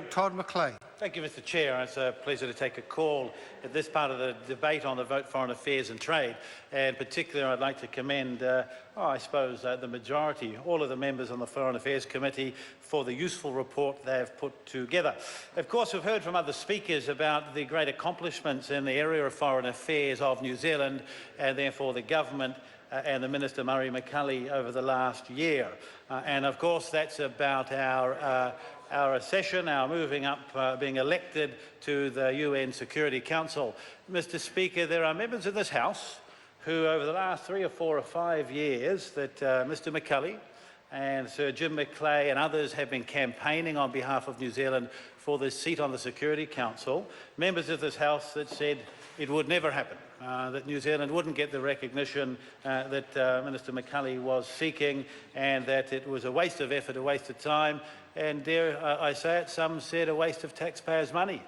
Todd McLean. Thank you, Mr Chair. It's a pleasure to take a call at this part of the debate on the vote Foreign Affairs and Trade. And in particular, I'd like to commend, the majority, all of the members on the Foreign Affairs Committee for the useful report they have put together. Of course, we've heard from other speakers about the great accomplishments in the area of foreign affairs of New Zealand and therefore the government and the Minister Murray McCully over the last year. And of course, that's about our accession, our moving up, being elected to the UN Security Council. Mr Speaker, there are members of this House who over the last 3 or 4 or 5 years that Mr McCully and Sir Jim McClay and others have been campaigning on behalf of New Zealand for this seat on the Security Council, members of this House that said it would never happen, that New Zealand wouldn't get the recognition that Minister McCully was seeking, and that it was a waste of effort, a waste of time, and dare I say it, some said a waste of taxpayers' money.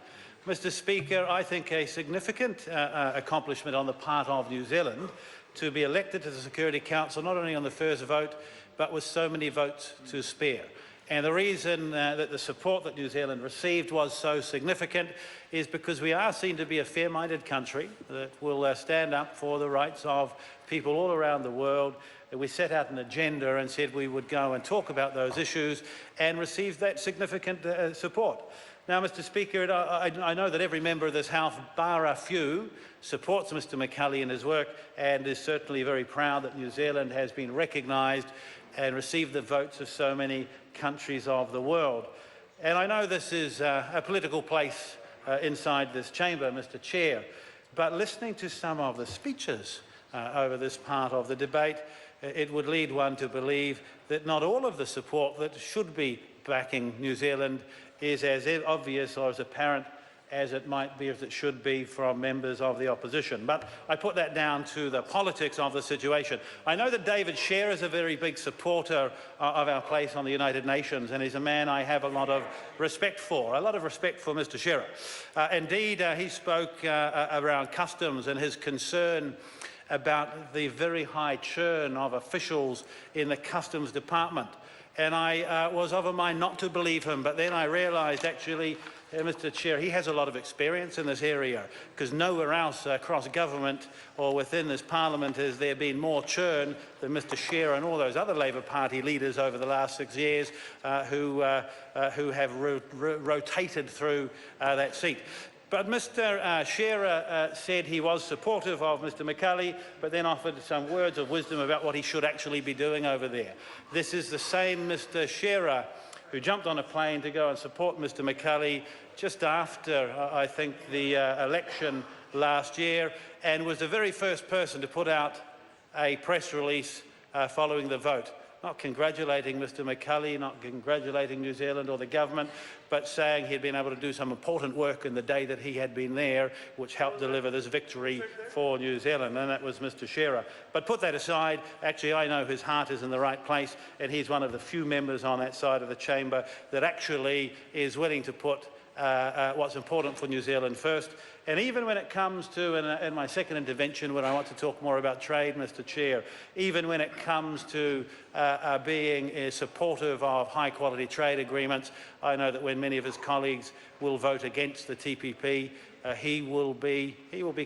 Mr Speaker, I think a significant accomplishment on the part of New Zealand to be elected to the Security Council, not only on the first vote, but with so many votes to spare. And the reason that the support that New Zealand received was so significant is because we are seen to be a fair-minded country that will stand up for the rights of people all around the world. We set out an agenda and said we would go and talk about those issues and received that significant support. Now, Mr Speaker, I know that every member of this House, bar a few, supports Mr McCully in his work and is certainly very proud that New Zealand has been recognised and received the votes of so many countries of the world. And I know this is a political place inside this chamber, Mr Chair, but listening to some of the speeches over this part of the debate, it would lead one to believe that not all of the support that should be backing New Zealand is as obvious or as apparent as it might be, as it should be, from members of the opposition. But I put that down to the politics of the situation. I know that David Shearer is a very big supporter of our place on the United Nations, and he's a man I have a lot of respect for Mr Shearer. Indeed, he spoke around customs and his concern about the very high churn of officials in the Customs Department. And I was of a mind not to believe him, but then I realised actually, Mr Chair, he has a lot of experience in this area, because nowhere else across government or within this parliament has there been more churn than Mr Shearer and all those other Labour Party leaders over the last 6 years who have rotated through that seat. But Mr Shearer said he was supportive of Mr McCully, but then offered some words of wisdom about what he should actually be doing over there. This is the same Mr Shearer who jumped on a plane to go and support Mr McCully just after, I think, the election last year, and was the very first person to put out a press release following the vote, not congratulating Mr McCully, not congratulating New Zealand or the government, but saying he'd been able to do some important work in the day that he had been there, which helped deliver this victory for New Zealand, and that was Mr Shearer. But put that aside, actually I know his heart is in the right place, and he's one of the few members on that side of the chamber that actually is willing to put what's important for New Zealand first. And even when it comes to, in my second intervention, when I want to talk more about trade, Mr Chair, even when it comes to being supportive of high-quality trade agreements, I know that when many of his colleagues will vote against the TPP, he will be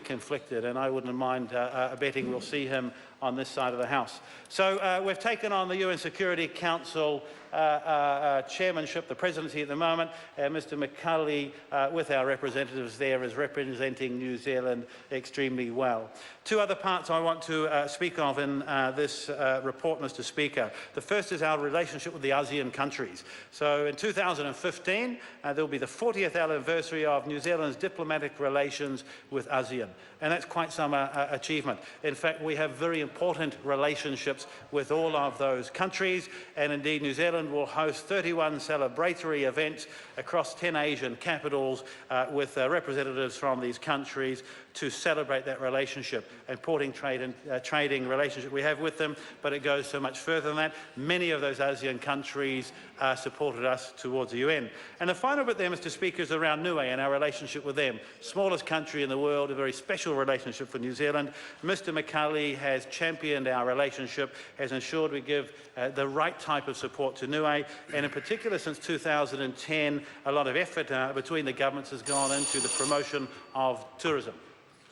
conflicted, and I wouldn't mind betting we'll see him on this side of the House. So we've taken on the UN Security Council chairmanship, the presidency at the moment, and Mr McCully, with our representatives there, is representing New Zealand extremely well. Two other parts I want to speak of in this report, Mr Speaker. The first is our relationship with the ASEAN countries. So in 2015, there will be the 40th anniversary of New Zealand's diplomatic relations with ASEAN, and that's quite some achievement. In fact, we have very important relationships with all of those countries, and indeed New Zealand will host 31 celebratory events across 10 Asian capitals with representatives from these countries to celebrate that relationship, important trading relationship we have with them, but it goes so much further than that. Many of those ASEAN countries supported us towards the UN. And the final bit there, Mr Speaker, is around Niue and our relationship with them. Smallest country in the world, a very special relationship for New Zealand. Mr McCulley has championed our relationship, has ensured we give the right type of support to Niue, and in particular since 2010, a lot of effort between the governments has gone into the promotion of tourism.